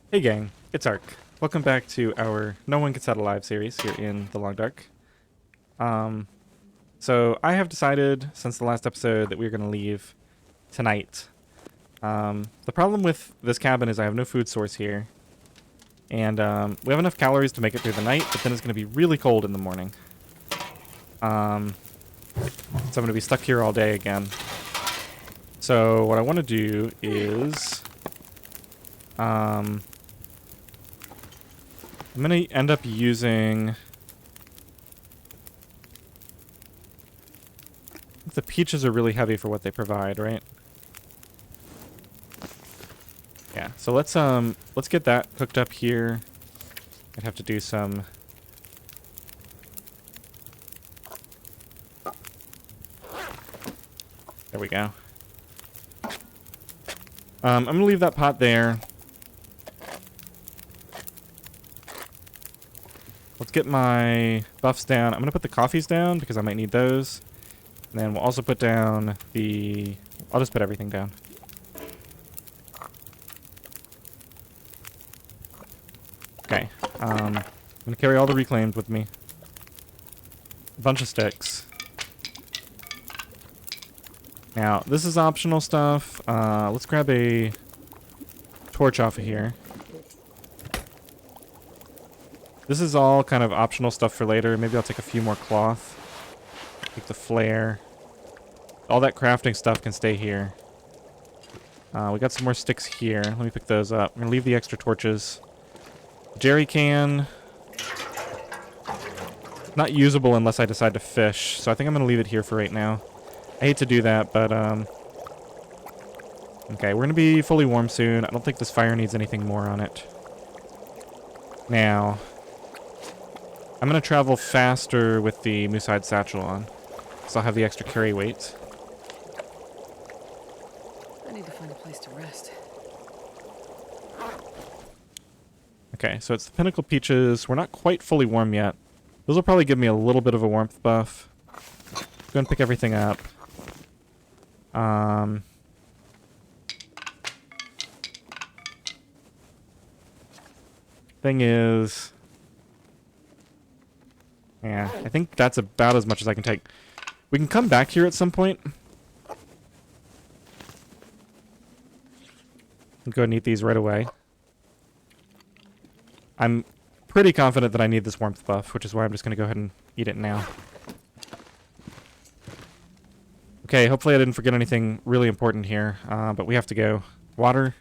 Hey gang, it's Ark. Welcome back to our No One Gets Out Alive series here in the Long Dark. Um, so I have decided since the last episode that we're going to leave tonight. The problem with this cabin is I have no food source here. And we have enough calories to make it through the night, but then it's going to be really cold in the morning. So I'm going to be stuck here all day again. So what I want to do is... I'm going to end up using... The peaches are really heavy for what they provide, right? Yeah, so let's get that cooked up here. I'd have to do some... There we go. I'm going to leave that pot there. Let's get my buffs down. I'm going to put the coffees down because I might need those. And then we'll also put down the... I'll just put everything down. Okay. I'm going to carry all the reclaimed with me. A bunch of sticks. Now, this is optional stuff. Let's grab a torch off of here. This is all kind of optional stuff for later. Maybe I'll take a few more cloth. Take the flare. All that crafting stuff can stay here. We got some more sticks here. Let me pick those up. I'm going to leave the extra torches. Jerry can. Not usable unless I decide to fish. So I think I'm going to leave it here for right now. I hate to do that, but... Okay, we're going to be fully warm soon. I don't think this fire needs anything more on it. Now... I'm going to travel faster with the moose hide satchel on. So I'll have the extra carry weight. I need to find a place to rest. Okay, so it's the pinnacle peaches. We're not quite fully warm yet. Those will probably give me a little bit of a warmth buff. Go and pick everything up. Thing is... Yeah, I think that's about as much as I can take. We can come back here at some point. I'll go and eat these right away. I'm pretty confident that I need this warmth buff, which is why I'm just going to go ahead and eat it now. Okay, hopefully I didn't forget anything really important here, but we have to go. Water.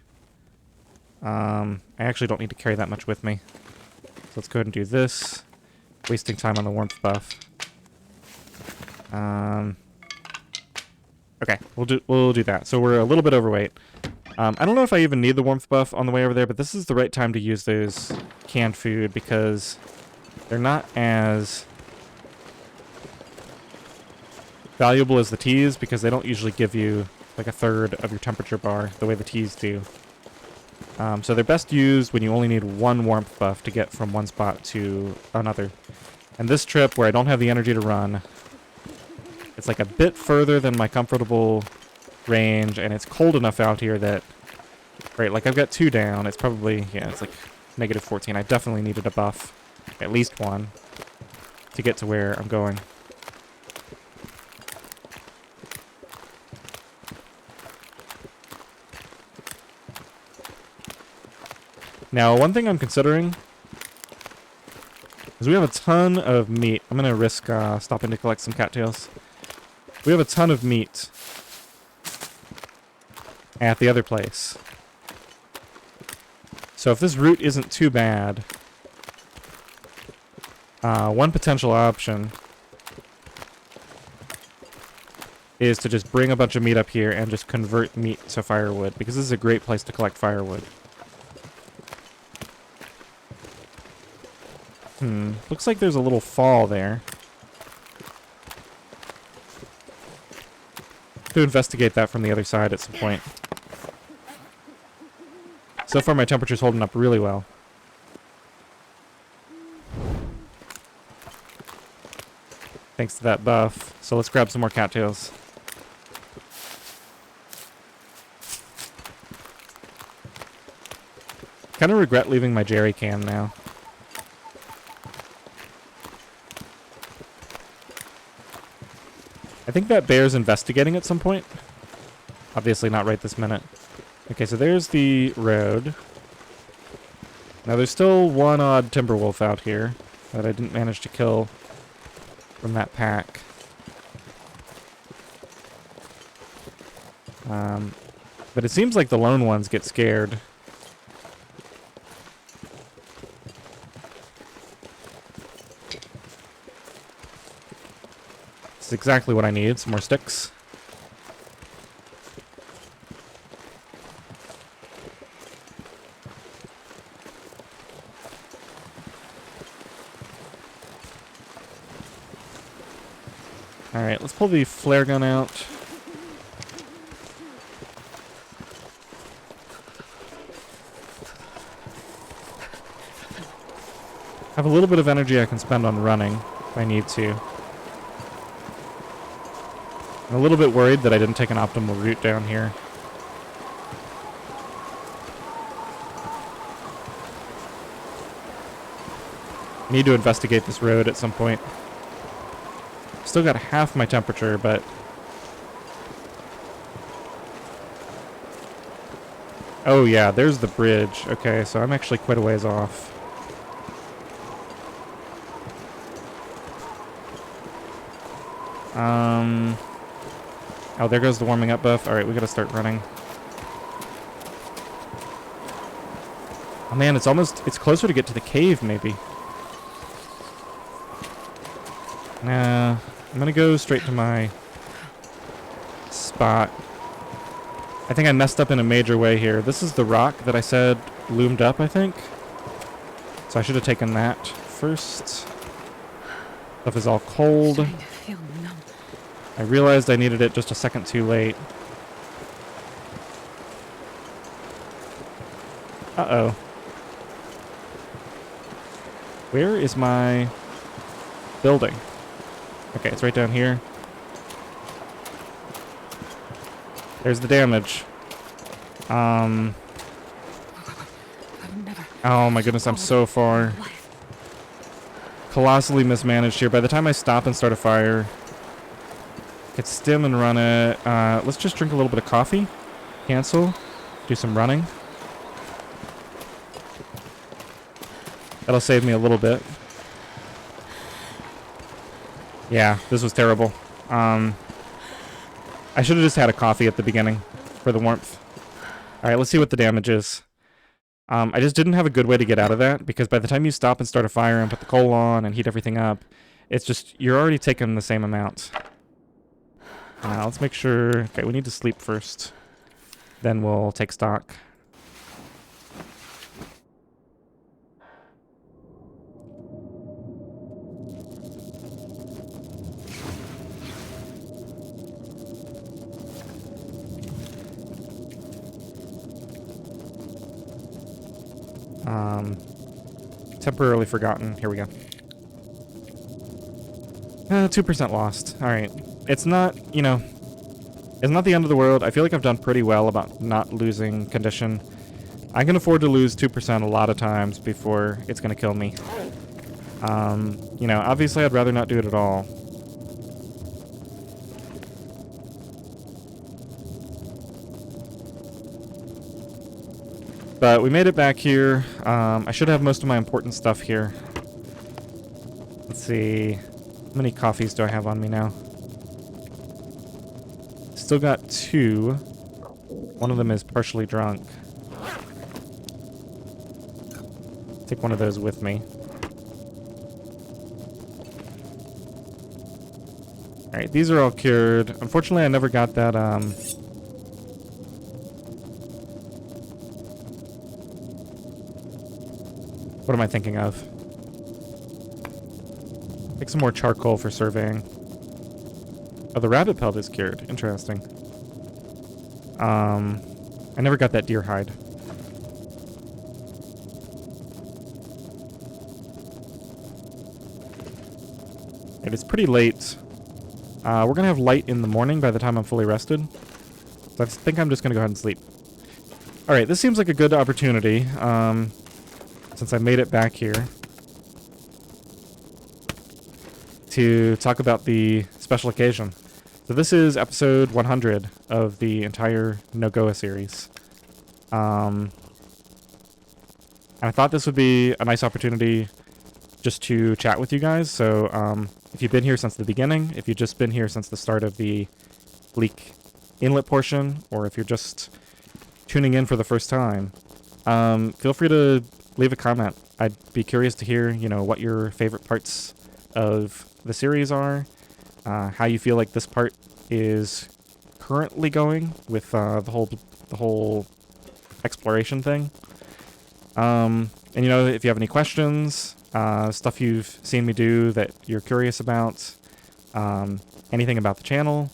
I actually don't need to carry that much with me. So let's go ahead and do this. Wasting time on the warmth buff. Okay, we'll do that. So we're a little bit overweight. I don't know if I even need the warmth buff on the way over there, but this is the right time to use those canned food because they're not as valuable as the teas because they don't usually give you like a third of your temperature bar the way the teas do. So they're best used when you only need one warmth buff to get from one spot to another. And this trip, where I don't have the energy to run, it's like a bit further than my comfortable range, and it's cold enough out here that, right, like I've got 2 down. It's probably, yeah, it's like negative 14. I definitely needed a buff, at least one, to get to where I'm going. Now, one thing I'm considering is we have a ton of meat. I'm going to risk stopping to collect some cattails. We have a ton of meat at the other place. So if this route isn't too bad, one potential option is to just bring a bunch of meat up here and just convert meat to firewood, because this is a great place to collect firewood. Looks like there's a little fall there. To investigate that from the other side at some point. So far my temperature's holding up really well. Thanks to that buff. So let's grab some more cattails. Kind of regret leaving my jerry can now. I think that bears investigating at some point. Obviously not right this minute. Okay, so there's the road. Now there's still one odd timber wolf out here that I didn't manage to kill from that pack. But it seems like the lone ones get scared. This is exactly what I need, some more sticks. Alright, let's pull the flare gun out. I have a little bit of energy I can spend on running if I need to. I'm a little bit worried that I didn't take an optimal route down here. I need to investigate this road at some point. Still got half my temperature, but... Oh yeah, there's the bridge. Okay, so I'm actually quite a ways off. Oh, there goes the warming up buff. Alright, we gotta start running. Oh man, it's closer to get to the cave, maybe. Nah, I'm gonna go straight to my spot. I think I messed up in a major way here. This is the rock that I said loomed up, I think. So I should have taken that first. Stuff is all cold. I realized I needed it just a second too late. Uh-oh. Where is my building? Okay, it's right down here. There's the damage. Oh my goodness, I'm so far. Colossally mismanaged here. By the time I stop and start a fire, could stim and run it. Let's just drink a little bit of coffee. Cancel. Do some running. That'll save me a little bit. Yeah, this was terrible. I should have just had a coffee at the beginning for the warmth. Alright, let's see what the damage is. I just didn't have a good way to get out of that, because by the time you stop and start a fire and put the coal on and heat everything up, it's just, you're already taking the same amount. Let's make sure... Okay, we need to sleep first. Then we'll take stock. Temporarily forgotten. Here we go. 2% lost. Alright. It's not, you know, it's not the end of the world. I feel like I've done pretty well about not losing condition. I can afford to lose 2% a lot of times before it's going to kill me. You know, obviously I'd rather not do it at all. But we made it back here. I should have most of my important stuff here. Let's see. How many coffees do I have on me now? Still got 2. One of them is partially drunk. Take one of those with me. Alright, these are all cured. Unfortunately, I never got that, what am I thinking of? Take some more charcoal for surveying. Oh, the rabbit pelt is cured. Interesting. I never got that deer hide. It is pretty late. We're gonna have light in the morning by the time I'm fully rested. So I think I'm just gonna go ahead and sleep. Alright, this seems like a good opportunity, since I made it back here, to talk about the special occasion. So this is episode 100 of the entire NOGOA series. And I thought this would be a nice opportunity just to chat with you guys. So if you've been here since the beginning, if you've just been here since the start of the Bleak Inlet portion, or if you're just tuning in for the first time, feel free to leave a comment. I'd be curious to hear, what your favorite parts of the series are, how you feel like this part is currently going with the whole exploration thing. And if you have any questions, stuff you've seen me do that you're curious about, anything about the channel,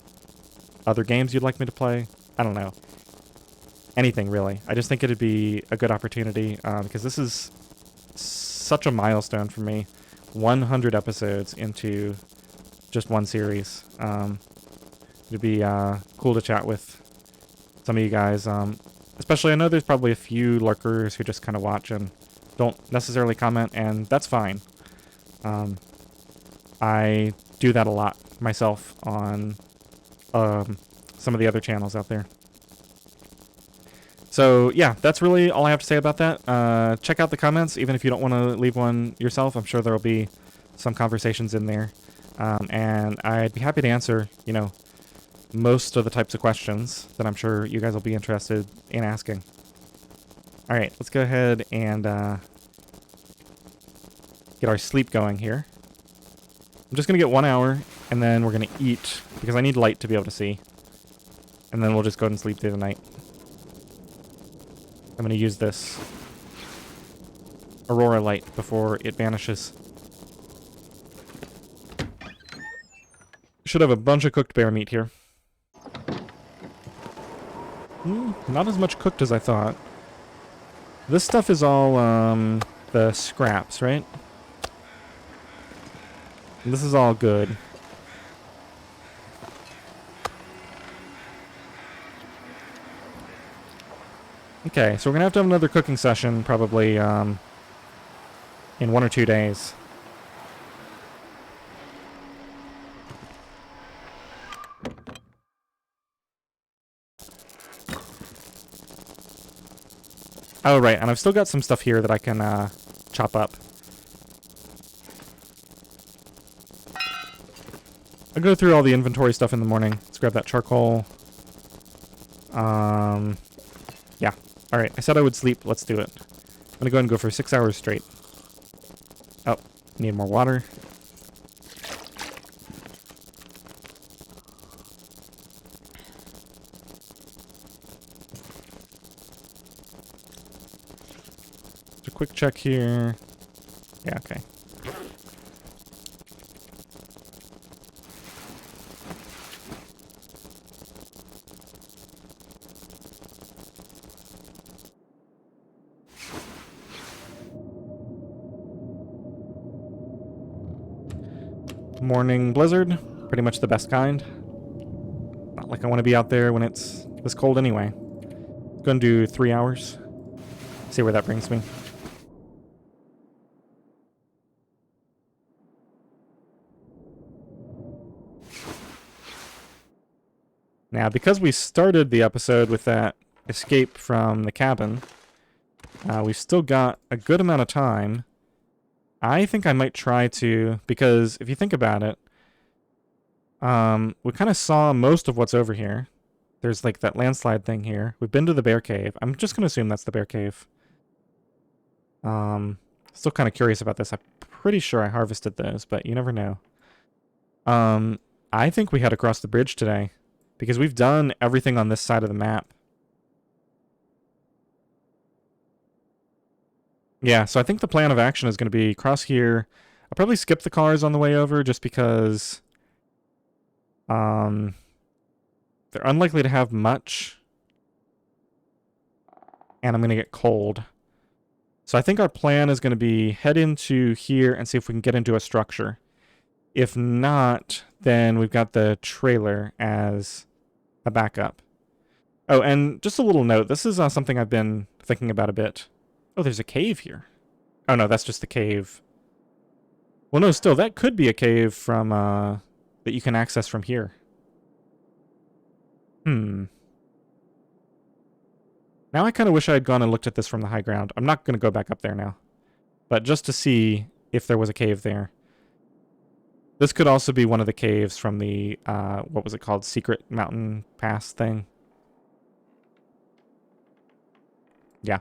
other games you'd like me to play, I don't know. Anything, really. I just think it'd be a good opportunity, because this is such a milestone for me. 100 episodes into just one series. It'd be cool to chat with some of you guys. Especially, I know there's probably a few lurkers who just kind of watch and don't necessarily comment, and that's fine. I do that a lot myself on some of the other channels out there. So, yeah, that's really all I have to say about that. Check out the comments, even if you don't want to leave one yourself. I'm sure there will be some conversations in there. And I'd be happy to answer, most of the types of questions that I'm sure you guys will be interested in asking. All right, let's go ahead and get our sleep going here. I'm just going to get 1 hour, and then we're going to eat, because I need light to be able to see. And then we'll just go ahead and sleep through the night. I'm going to use this aurora light before it vanishes. Should have a bunch of cooked bear meat here. Not as much cooked as I thought. This stuff is all the scraps, right? This is all good. Okay, so we're gonna have to have another cooking session probably in 1 or 2 days. Oh, right, and I've still got some stuff here that I can chop up. I'll go through all the inventory stuff in the morning. Let's grab that charcoal. Yeah. Alright, I said I would sleep. Let's do it. I'm gonna go ahead and go for 6 hours straight. Oh, need more water. Just a quick check here. Yeah, okay. Morning blizzard, pretty much the best kind. Not like I want to be out there when it's this cold anyway. Gonna do 3 hours. See where that brings me. Now, because we started the episode with that escape from the cabin, we've still got a good amount of time. I think I might try to, because if you think about it, we kind of saw most of what's over here. There's like that landslide thing here. We've been to the bear cave. I'm just going to assume that's the bear cave. Still kind of curious about this. I'm pretty sure I harvested those, but you never know. I think we had to cross the bridge today, because we've done everything on this side of the map. Yeah, so I think the plan of action is going to be cross here. I'll probably skip the cars on the way over just because they're unlikely to have much. And I'm going to get cold. So I think our plan is going to be head into here and see if we can get into a structure. If not, then we've got the trailer as a backup. Oh, and just a little note. This is something I've been thinking about a bit. Oh, there's a cave here. Oh, no, that's just the cave. Well, no, still, that could be a cave from, that you can access from here. Hmm. Now I kind of wish I had gone and looked at this from the high ground. I'm not going to go back up there now. But just to see if there was a cave there. This could also be one of the caves from the, what was it called? Secret Mountain Pass thing. Yeah.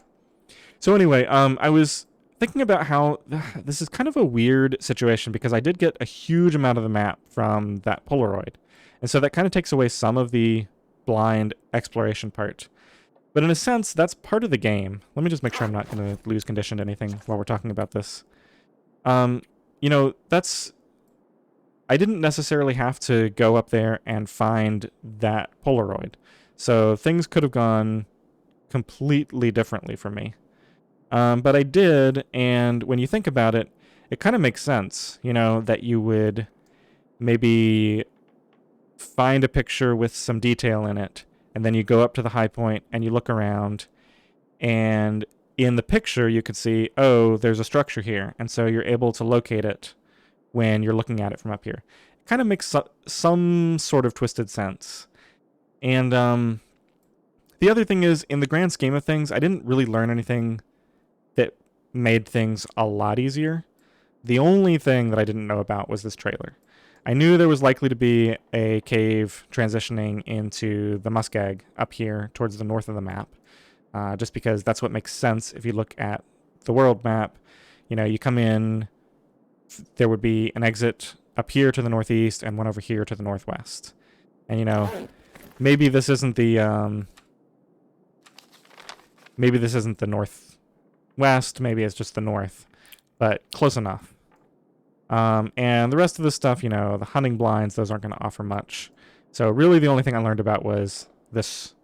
So anyway, I was thinking about how this is kind of a weird situation because I did get a huge amount of the map from that Polaroid. And so that kind of takes away some of the blind exploration part. But in a sense, that's part of the game. Let me just make sure I'm not going to lose condition to anything while we're talking about this. You know, that's... I didn't necessarily have to go up there and find that Polaroid. So things could have gone completely differently for me. But I did, and when you think about it, it kind of makes sense, you know, that you would maybe find a picture with some detail in it, and then you go up to the high point and you look around, and in the picture you could see, oh, there's a structure here, and so you're able to locate it when you're looking at it from up here. It kind of makes some sort of twisted sense. And the other thing is, in the grand scheme of things, I didn't really learn anything that made things a lot easier. The only thing that I didn't know about was this trailer. I knew there was likely to be a cave transitioning into the muskeg up here towards the north of the map, just because that's what makes sense if you look at the world map. You know, you come in, there would be an exit up here to the northeast and one over here to the northwest. And, you know, maybe this isn't the northwest, maybe it's just the north, but close enough. And the rest of the stuff, you know, the hunting blinds, those aren't going to offer much. So really the only thing I learned about was this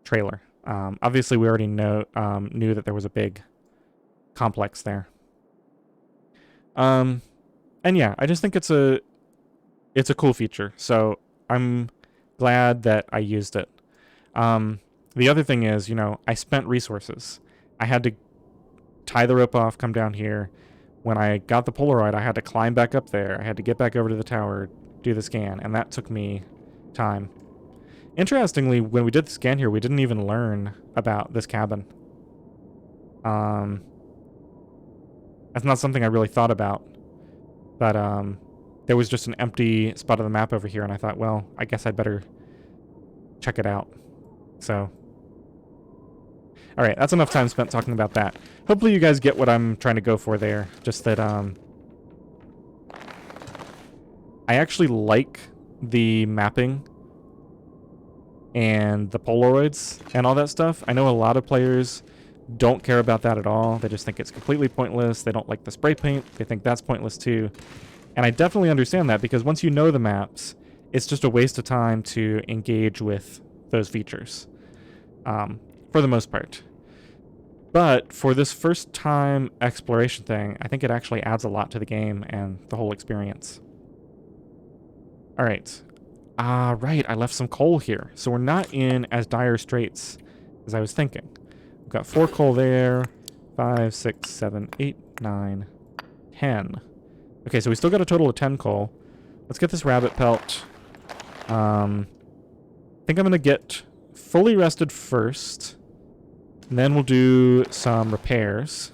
trailer. Obviously we already knew that there was a big complex there. And yeah, I just think it's a cool feature. So I'm glad that I used it. The other thing is, you know, I spent resources. I had to tie the rope off, come down here. When I got the Polaroid, I had to climb back up there. I had to get back over to the tower, do the scan, and that took me time. Interestingly, when we did the scan here, we didn't even learn about this cabin. That's not something I really thought about. But there was just an empty spot of the map over here, and I thought, well, I guess I'd better check it out. So, all right, that's enough time spent talking about that. Hopefully you guys get what I'm trying to go for there. Just that I actually like the mapping and the Polaroids and all that stuff. I know a lot of players don't care about that at all. They just think it's completely pointless. They don't like the spray paint. They think that's pointless too. And I definitely understand that because once you know the maps, it's just a waste of time to engage with those features for the most part. But for this first time exploration thing, I think it actually adds a lot to the game and the whole experience. All right. Right, I left some coal here. So we're not in as dire straits as I was thinking. We've got 4 coal there. 5, 6, 7, 8, 9, 10. Okay, so we still got a total of 10 coal. Let's get this rabbit pelt. I think I'm going to get fully rested first. And then we'll do some repairs.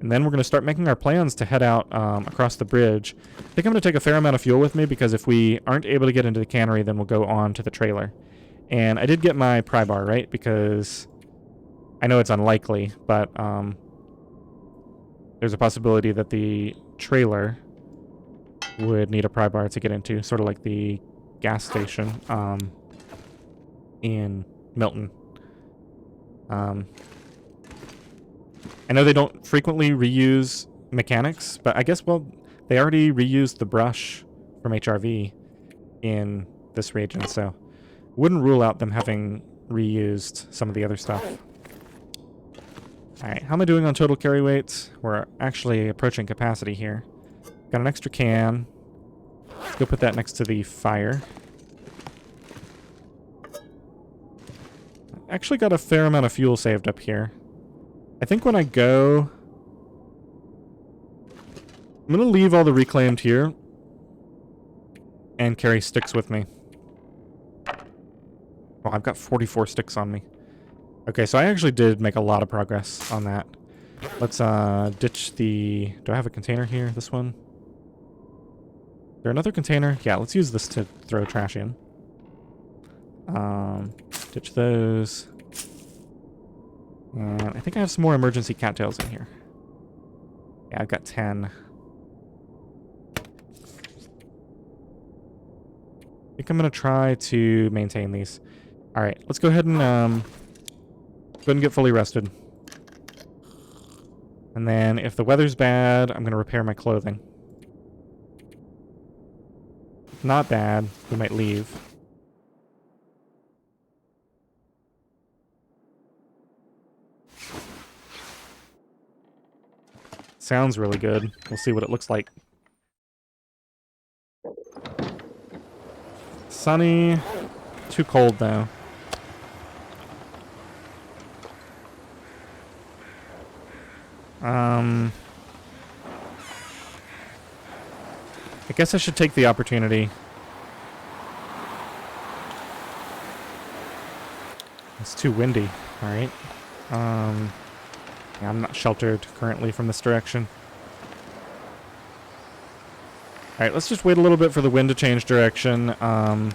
And then we're going to start making our plans to head out across the bridge. I think I'm going to take a fair amount of fuel with me because if we aren't able to get into the cannery, then we'll go on to the trailer. And I did get my pry bar, right? Because I know it's unlikely, but there's a possibility that the trailer would need a pry bar to get into, sort of like the gas station in Milton. I know they don't frequently reuse mechanics, but I guess, well, they already reused the brush from HRV in this region, so wouldn't rule out them having reused some of the other stuff. Alright, how am I doing on total carry weight? We're actually approaching capacity here. Got an extra can. Let's go put that next to the fire. actually got a fair amount of fuel saved up here. I think when I go... I'm going to leave all the reclaimed here and carry sticks with me. Oh, I've got 44 sticks on me. Okay, so I actually did make a lot of progress on that. Let's ditch the... Do I have a container here? This one? Is there another container? Yeah, let's use this to throw trash in. Ditch those. And I think I have some more emergency cattails in here. Yeah, I've got 10. I think I'm going to try to maintain these. Alright, let's go ahead and get fully rested. And then if the weather's bad, I'm going to repair my clothing. If not bad, we might leave. Sounds really good. We'll see what it looks like. Sunny. Too cold, though. I guess I should take the opportunity. It's too windy. Alright. Yeah, I'm not sheltered currently from this direction. Alright, let's just wait a little bit for the wind to change direction. Hopefully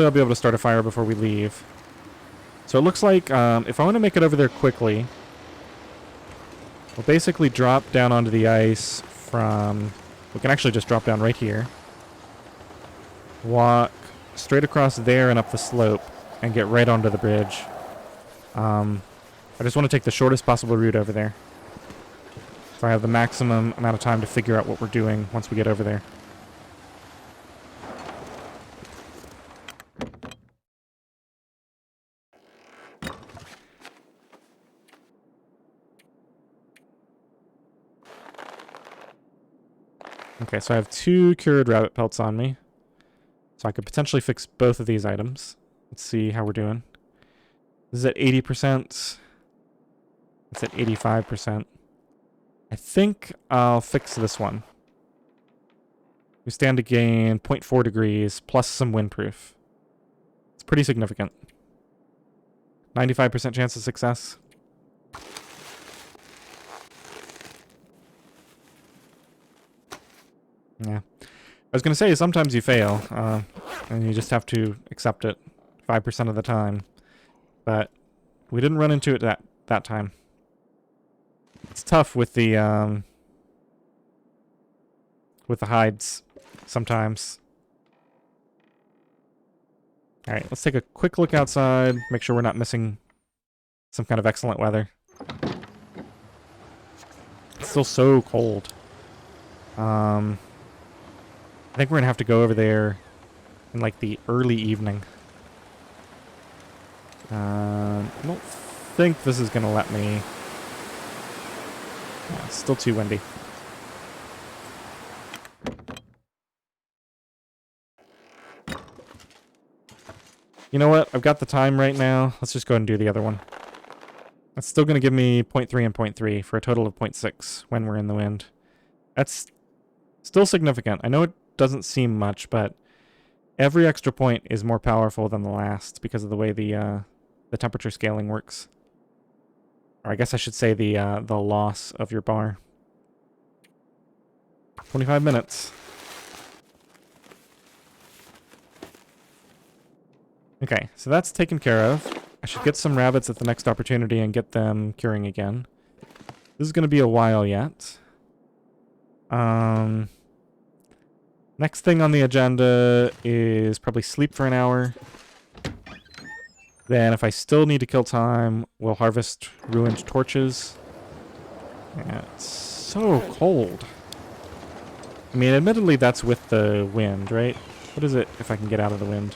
I'll be able to start a fire before we leave. So it looks like if I want to make it over there quickly, we'll basically drop down onto the ice from... We can actually just drop down right here. Walk straight across there and up the slope and get right onto the bridge. I just want to take the shortest possible route over there. So I have the maximum amount of time to figure out what we're doing once we get over there. Okay, so I have 2 cured rabbit pelts on me. So I could potentially fix both of these items. Let's see how we're doing. This is at 80%. It's at 85%. I think I'll fix this one. We stand to gain 0.4 degrees plus some windproof. It's pretty significant. 95% chance of success. Yeah. I was going to say, sometimes you fail, and you just have to accept it 5% of the time. But we didn't run into it that time. It's tough with the hides sometimes. Alright, let's take a quick look outside, make sure we're not missing some kind of excellent weather. It's still so cold. I think we're gonna have to go over there in like the early evening. I don't think this is gonna let me. Yeah, it's still too windy. You know what? I've got the time right now. Let's just go ahead and do the other one. That's still going to give me 0.3 and 0.3 for a total of 0.6 when we're in the wind. That's still significant. I know it doesn't seem much, but every extra point is more powerful than the last because of the way the temperature scaling works. Or I guess I should say the loss of your bar. 25 minutes. Okay, so that's taken care of. I should get some rabbits at the next opportunity and get them curing again. This is going to be a while yet. Next thing on the agenda is probably sleep for an hour. Then if I still need to kill time, we'll harvest ruined torches. Yeah, it's so cold. I mean, admittedly, that's with the wind, right? What is it if I can get out of the wind?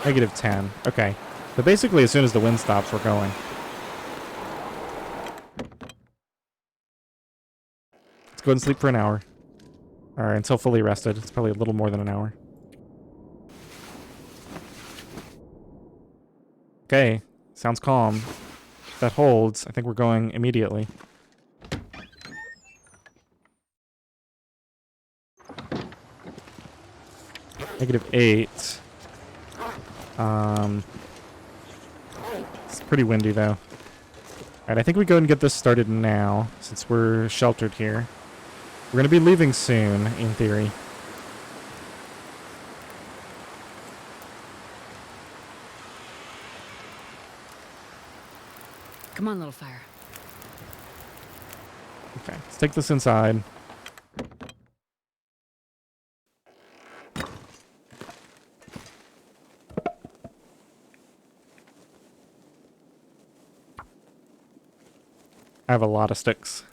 -10. Okay. So basically, as soon as the wind stops, we're going. Let's go ahead and sleep for an hour. Or until fully rested. It's probably a little more than an hour. Okay, sounds calm. If that holds, I think we're going immediately. -8. It's pretty windy though. Alright, I think we go and get this started now, since we're sheltered here. We're going to be leaving soon, in theory. Come on, little fire. Okay, let's take this inside. I have a lot of sticks.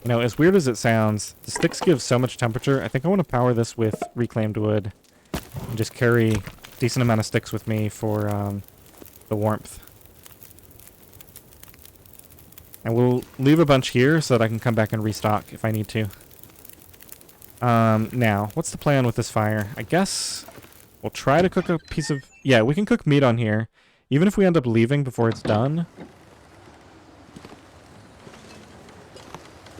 You know, as weird as it sounds, the sticks give so much temperature. I think I want to power this with reclaimed wood and just carry a decent amount of sticks with me for the warmth. And we'll leave a bunch here so that I can come back and restock if I need to. Now, what's the plan with this fire? I guess we'll try to cook a piece of... Yeah, we can cook meat on here, even if we end up leaving before it's done.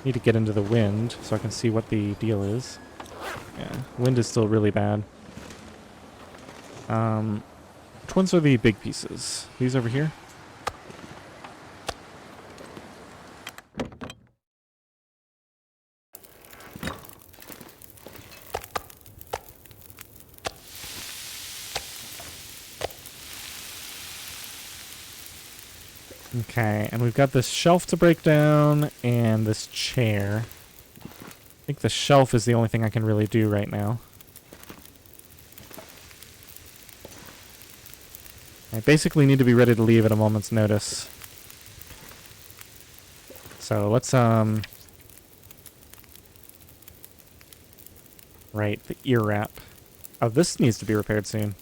Need to get into the wind so I can see what the deal is. Yeah, wind is still really bad. Which ones are the big pieces? These over here? Okay, and we've got this shelf to break down and this chair. I think the shelf is the only thing I can really do right now. I basically need to be ready to leave at a moment's notice. So let's, right, the ear wrap. Oh, this needs to be repaired soon.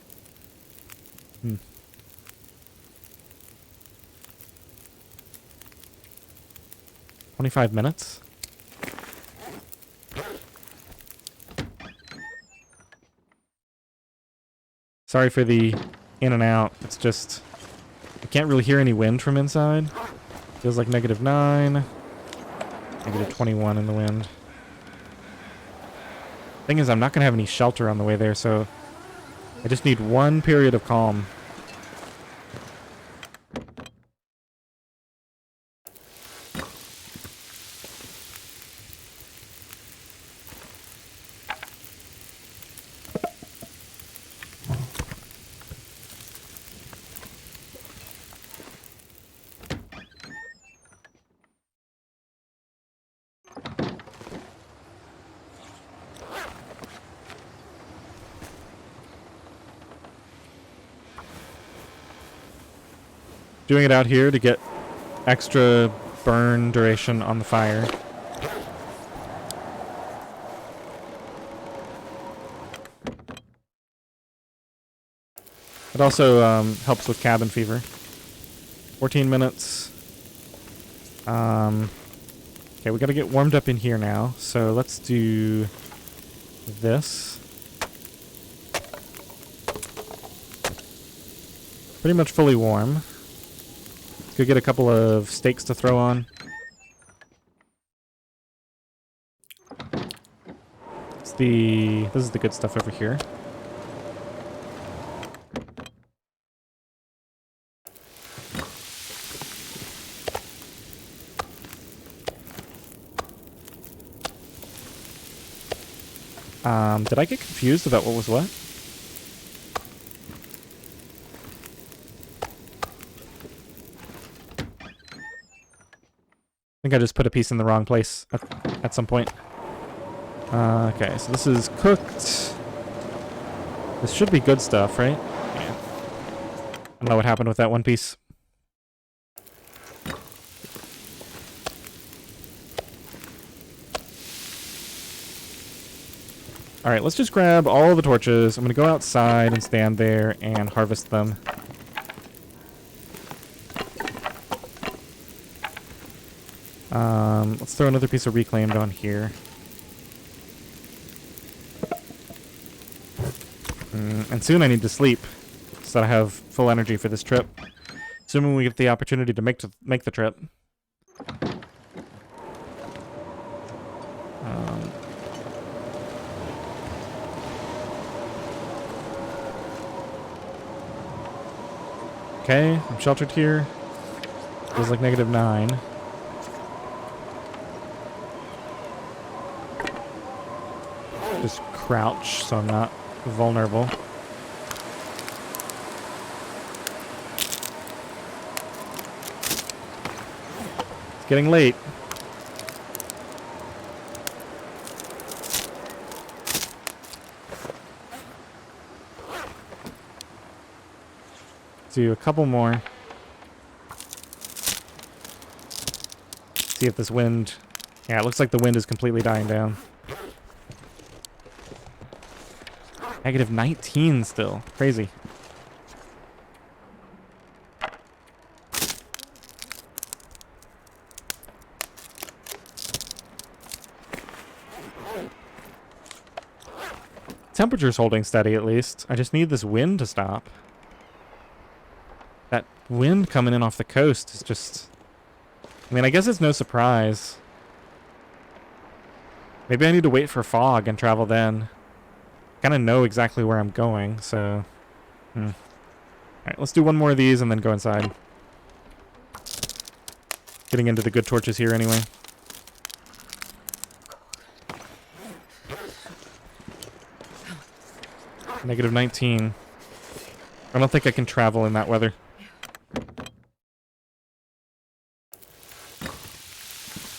25 minutes? Sorry for the in and out. It's just... I can't really hear any wind from inside. Feels like -9. -21 in the wind. Thing is, I'm not going to have any shelter on the way there, so... I just need one period of calm. Doing it out here to get extra burn duration on the fire. It also helps with cabin fever. 14 minutes. Okay, we gotta get warmed up in here now. So let's do this. Pretty much fully warm. Could get a couple of steaks to throw on. This is the good stuff over here. Did I get confused about what was what? I think I just put a piece in the wrong place at some point. Okay, so this is cooked. This should be good stuff, right? Yeah. I don't know what happened with that one piece. Alright, let's just grab all the torches. I'm going to go outside and stand there and harvest them. Let's throw another piece of reclaimed on here. And soon I need to sleep so that I have full energy for this trip. Assuming we get the opportunity to make the trip. Okay, I'm sheltered here. Feels like -9. Just crouch so I'm not vulnerable. It's getting late. Do a couple more. See if this wind... Yeah, it looks like the wind is completely dying down. -19 still. Crazy. Temperature's holding steady at least. I just need this wind to stop. That wind coming in off the coast is just... I mean, I guess it's no surprise. Maybe I need to wait for fog and travel then. Kind of know exactly where I'm going, so... Alright, let's do one more of these and then go inside. Getting into the good torches here anyway. -19. I don't think I can travel in that weather.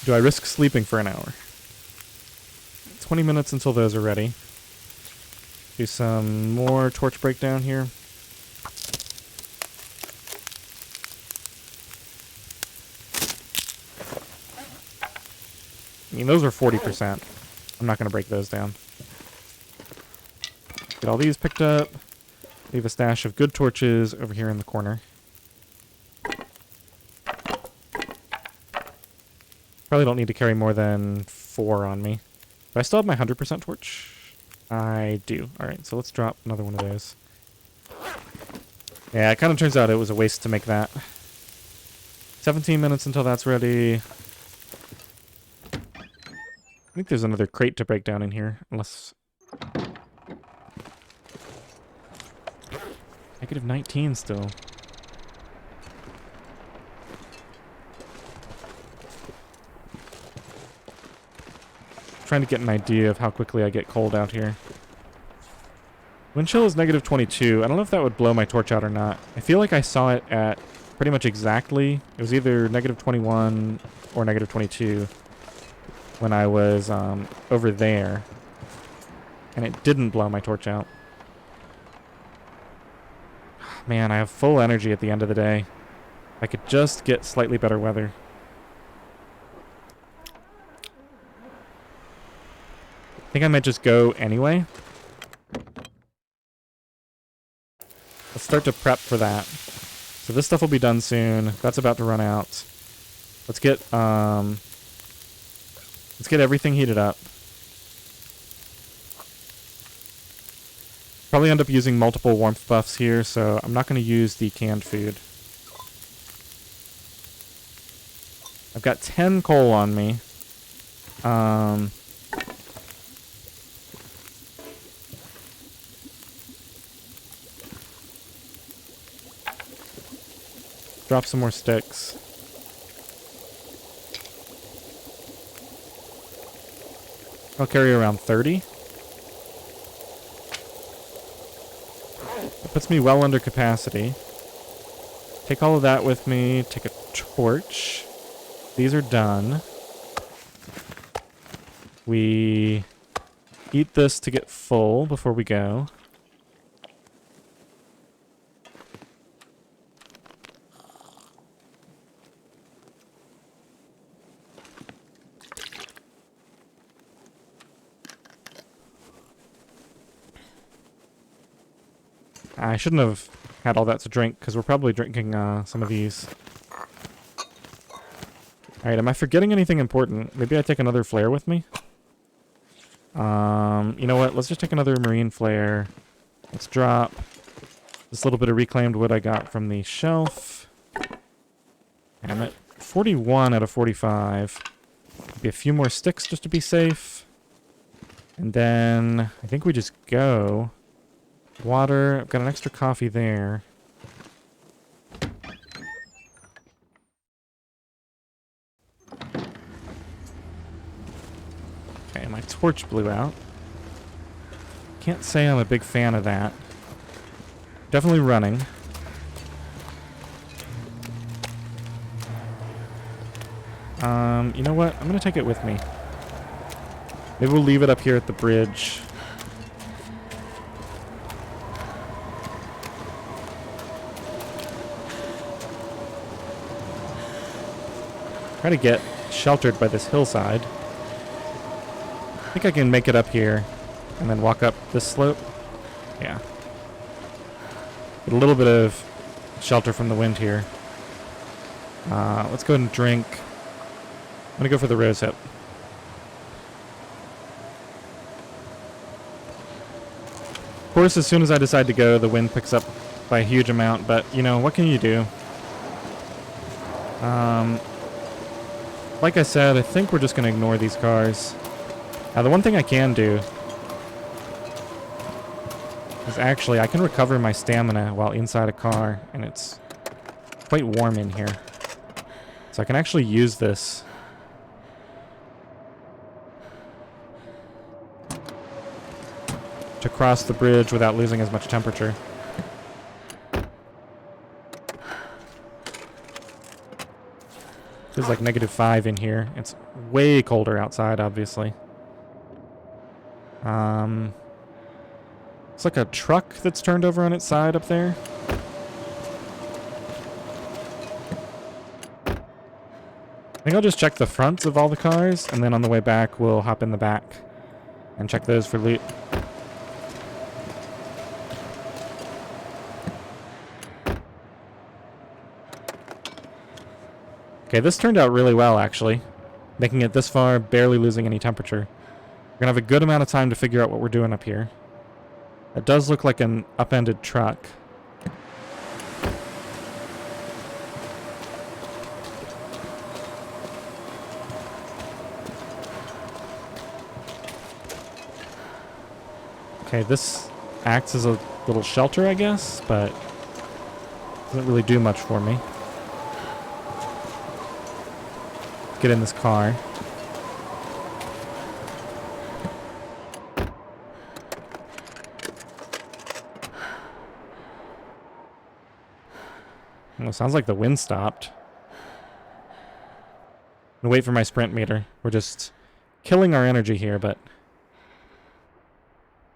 Do I risk sleeping for an hour? 20 minutes until those are ready. Do some more torch breakdown here. I mean, those are 40%. I'm not going to break those down. Get all these picked up. Leave a stash of good torches over here in the corner. Probably don't need to carry more than 4 on me. Do I still have my 100% torch? I do. Alright, so let's drop another one of those. Yeah, it kind of turns out it was a waste to make that. 17 minutes until that's ready. I think there's another crate to break down in here, unless... -19 still. Trying to get an idea of how quickly I get cold out here. Wind chill is -22. I don't know if that would blow my torch out or not. I feel like I saw it at pretty much exactly. It was either -21 or -22 when I was over there. And it didn't blow my torch out. Man, I have full energy at the end of the day. I could just get slightly better weather. I think I might just go anyway. Let's start to prep for that. So this stuff will be done soon. That's about to run out. Let's get everything heated up. Probably end up using multiple warmth buffs here, so I'm not going to use the canned food. I've got 10 coal on me. Drop some more sticks. I'll carry around 30. That puts me well under capacity. Take all of that with me. Take a torch. These are done. We eat this to get full before we go. I shouldn't have had all that to drink, because we're probably drinking some of these. Alright, am I forgetting anything important? Maybe I take another flare with me? You know what? Let's just take another marine flare. Let's drop this little bit of reclaimed wood I got from the shelf. I'm at 41 out of 45. Maybe a few more sticks just to be safe. And then I think we just go. Water. I've got an extra coffee there. Okay, my torch blew out. Can't say I'm a big fan of that. Definitely running. You know what? I'm gonna take it with me. Maybe we'll leave it up here at the bridge. Try to get sheltered by this hillside. I think I can make it up here and then walk up this slope. Yeah. Get a little bit of shelter from the wind here. Let's go ahead and drink. I'm gonna go for the rose hip. Of course, as soon as I decide to go, the wind picks up by a huge amount, but, you know, what can you do? Like I said, I think we're just gonna ignore these cars. Now, the one thing I can do is actually, I can recover my stamina while inside a car, and it's quite warm in here. So I can actually use this. To cross the bridge without losing as much temperature. Feels like -5 in here. It's way colder outside, obviously. It's like a truck that's turned over on its side up there. I think I'll just check the fronts of all the cars, and then on the way back, we'll hop in the back and check those for loot. Okay, this turned out really well, actually. Making it this far, barely losing any temperature. We're gonna have a good amount of time to figure out what we're doing up here. It does look like an upended truck. Okay, this acts as a little shelter, I guess, but doesn't really do much for me. Get in this car. Well, it sounds like the wind stopped. I'm gonna wait for my sprint meter. We're just killing our energy here, but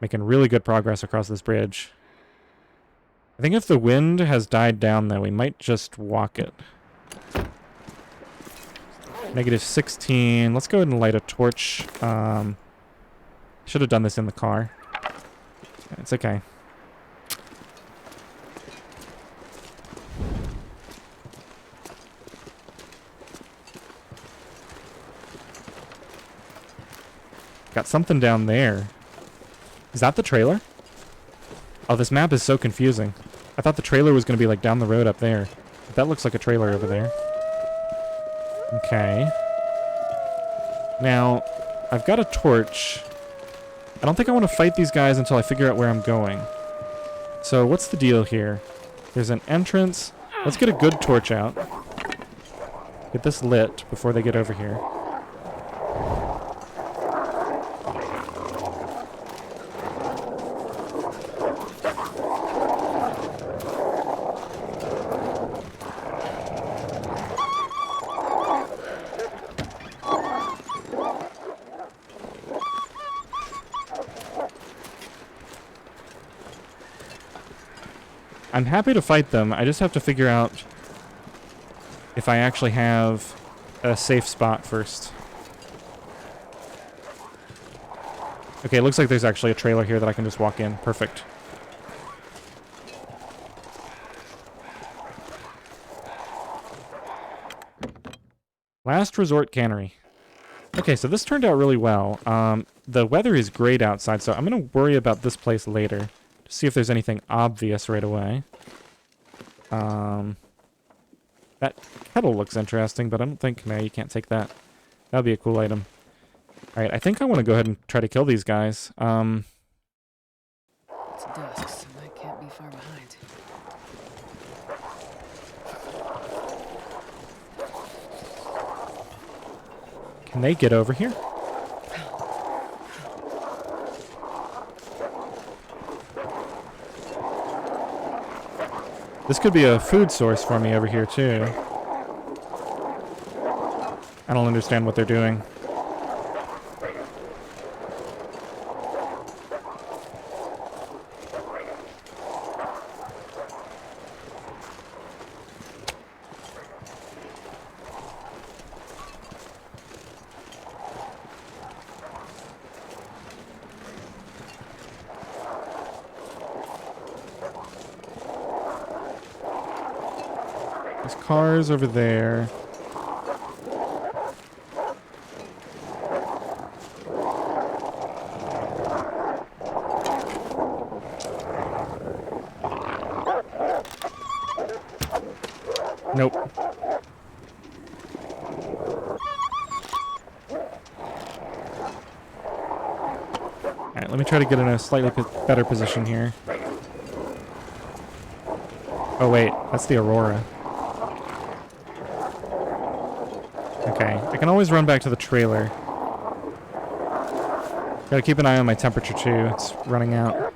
making really good progress across this bridge. I think if the wind has died down, though, we might just walk it. -16. Let's go ahead and light a torch. Should have done this in the car. It's okay. Got something down there. Is that the trailer? Oh, this map is so confusing. I thought the trailer was going to be like down the road up there. But that looks like a trailer over there. Okay. Now, I've got a torch. I don't think I want to fight these guys until I figure out where I'm going. So, what's the deal here? There's an entrance. Let's get a good torch out. Get this lit before they get over here. I'm happy to fight them. I just have to figure out if I actually have a safe spot first. Okay, it looks like there's actually a trailer here that I can just walk in. Perfect. Last Resort Cannery. Okay, so this turned out really well. The weather is great outside, so I'm going to worry about this place later. To see if there's anything obvious right away. That kettle looks interesting, but I don't think... No, you can't take that. That'll be a cool item. Alright, I think I want to go ahead and try to kill these guys. It's dusk, so I can't be far behind. Can they get over here? This could be a food source for me over here, too. I don't understand what they're doing. There's cars over there. Nope. Alright, let me try to get in a slightly better position here. Oh wait, that's the Aurora. Okay, I can always run back to the trailer. Gotta keep an eye on my temperature too, it's running out.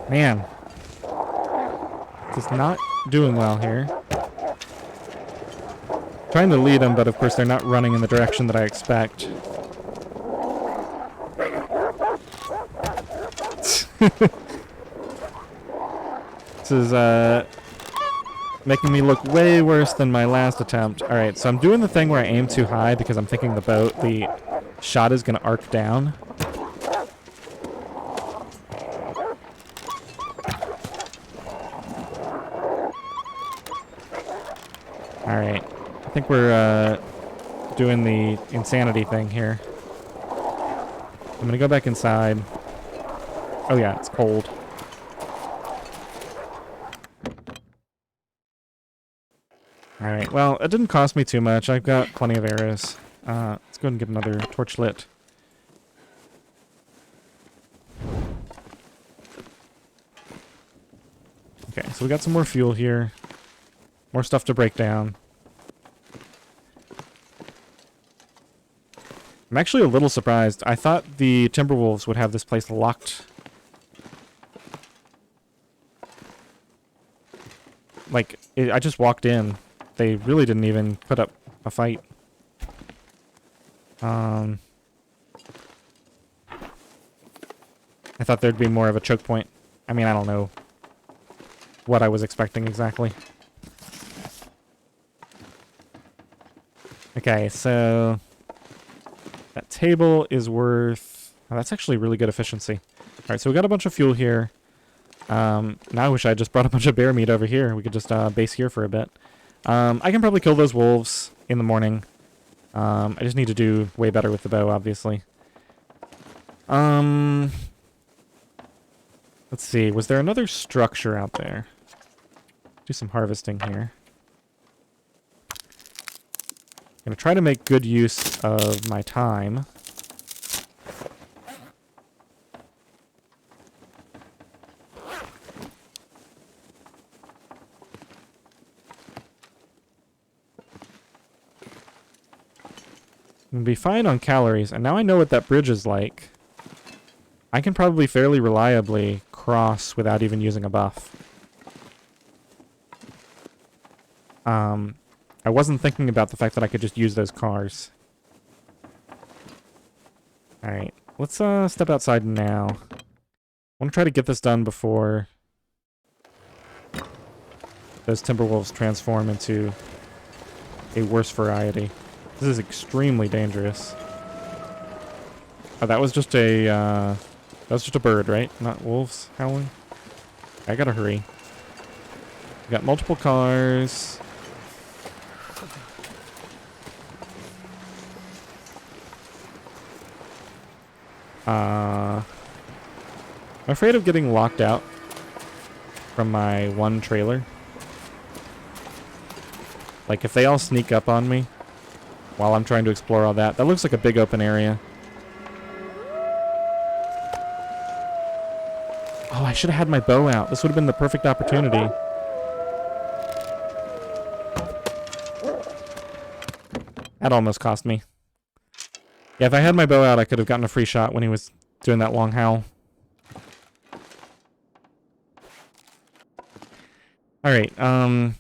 Man. Just not doing well here. Trying to lead them, but of course they're not running in the direction that I expect. This is making me look way worse than my last attempt. Alright, so I'm doing the thing where I aim too high because I'm thinking the shot is going to arc down. Alright, I think we're doing the insanity thing here. I'm going to go back inside. Oh yeah, it's cold. Alright, well, it didn't cost me too much. I've got plenty of arrows. Let's go ahead and get another torch lit. Okay, so we got some more fuel here. More stuff to break down. I'm actually a little surprised. I thought the Timberwolves would have this place locked. Like, I just walked in. They really didn't even put up a fight. I thought there'd be more of a choke point. I mean, I don't know what I was expecting exactly. Okay, so that table is worth... Oh, that's actually really good efficiency. Alright, so we got a bunch of fuel here. Now I wish I just brought a bunch of bear meat over here. We could just base here for a bit. I can probably kill those wolves in the morning. I just need to do way better with the bow, obviously. Let's see. Was there another structure out there? Do some harvesting here. I'm going to try to make good use of my time. I'm going to be fine on calories, and now I know what that bridge is like. I can probably fairly reliably cross without even using a buff. I wasn't thinking about the fact that I could just use those cars. Alright, let's step outside now. I want to try to get this done before those Timberwolves transform into a worse variety. This is extremely dangerous. Oh, that was just a That's just a bird, right? Not wolves howling. I gotta hurry. We got multiple cars. I'm afraid of getting locked out from my one trailer. Like, if they all sneak up on me while I'm trying to explore all that. That looks like a big open area. Oh, I should have had my bow out. This would have been the perfect opportunity. That almost cost me. Yeah, if I had my bow out, I could have gotten a free shot when he was doing that long howl. Alright, I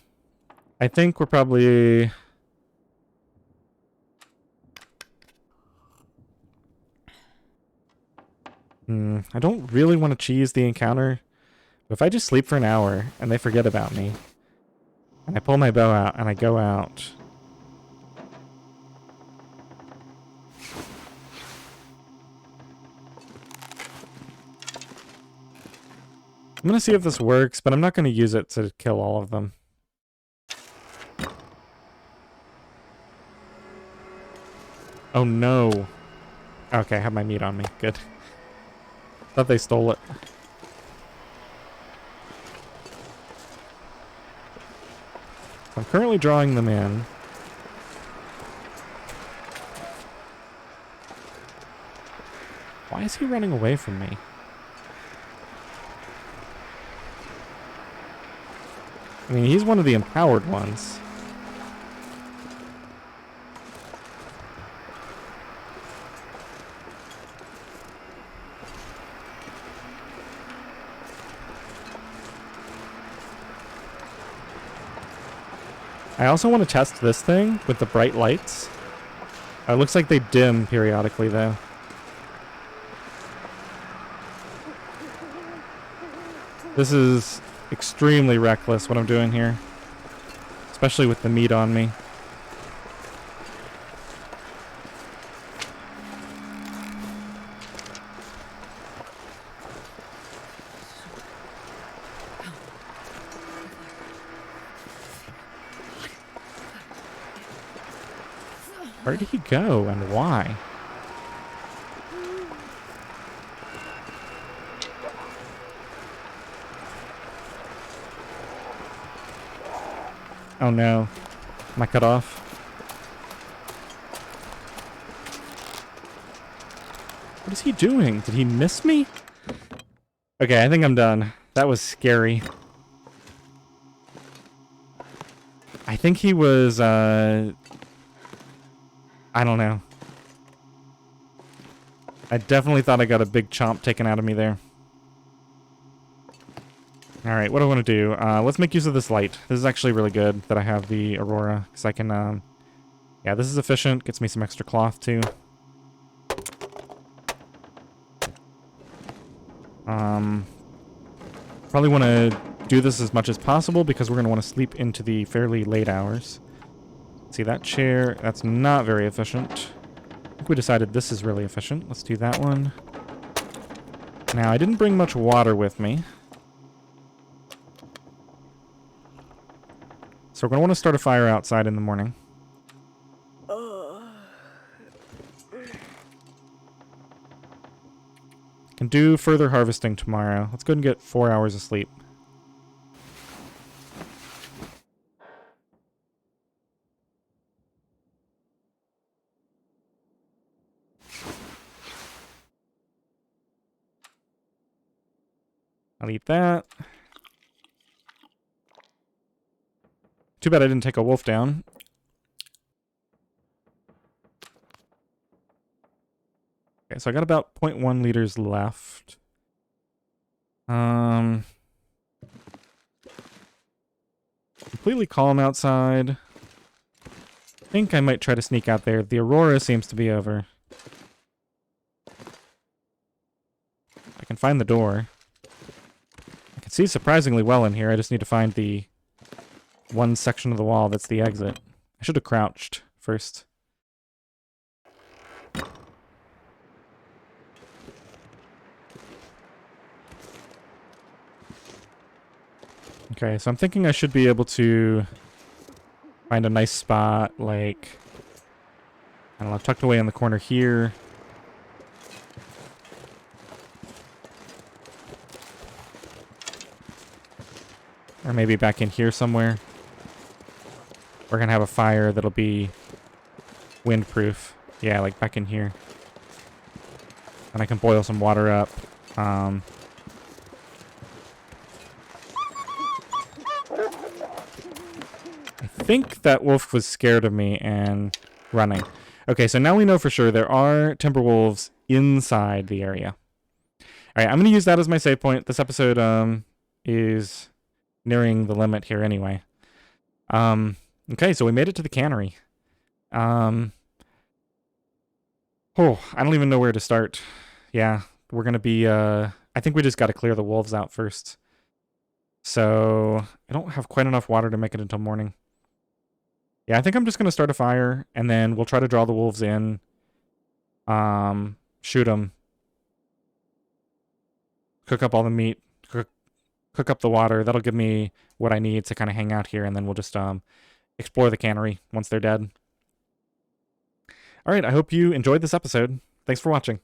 think we're probably... I don't really want to cheese the encounter. But if I just sleep for an hour and they forget about me, and I pull my bow out and I go out... I'm going to see if this works, but I'm not going to use it to kill all of them. Oh no. Okay, I have my meat on me. Good. Thought they stole it. So I'm currently drawing them in. Why is he running away from me? I mean, he's one of the empowered ones. I also want to test this thing with the bright lights. It looks like they dim periodically, though. This is extremely reckless, what I'm doing here. Especially with the meat on me. Where did he go and why? Oh no. Am I cut off? What is he doing? Did he miss me? Okay, I think I'm done. That was scary. I think he was, I don't know. I definitely thought I got a big chomp taken out of me there. Alright, what do I want to do? Let's make use of this light. This is actually really good that I have the Aurora, because I can, yeah, this is efficient. Gets me some extra cloth, too. Probably want to do this as much as possible, because we're going to want to sleep into the fairly late hours. See, that chair, that's not very efficient. I think we decided this is really efficient. Let's do that one. Now, I didn't bring much water with me. So we're going to want to start a fire outside in the morning. Can do further harvesting tomorrow. Let's go and get 4 hours of sleep. I'll eat that. Too bad I didn't take a wolf down. Okay, so I got about 0.1 liters left. Completely calm outside. I think I might try to sneak out there. The Aurora seems to be over. I can find the door. I can see surprisingly well in here. I just need to find the one section of the wall that's the exit. I should have crouched first. Okay, so I'm thinking I should be able to find a nice spot, like, I don't know, tucked away in the corner here. Or maybe back in here somewhere. We're gonna have a fire that'll be windproof. Yeah, like back in here. And I can boil some water up. I think that wolf was scared of me and running. Okay, so now we know for sure there are timber wolves inside the area. Alright, I'm going to use that as my save point. This episode is nearing the limit here anyway. Okay, so we made it to the cannery. I don't even know where to start. Yeah, we're going to be... I think we just got to clear the wolves out first. So, I don't have quite enough water to make it until morning. Yeah, I think I'm just going to start a fire, and then we'll try to draw the wolves in. Shoot them. Cook up all the meat. Cook up the water. That'll give me what I need to kind of hang out here, and then we'll just explore the cannery once they're dead. All right, I hope you enjoyed this episode. Thanks for watching.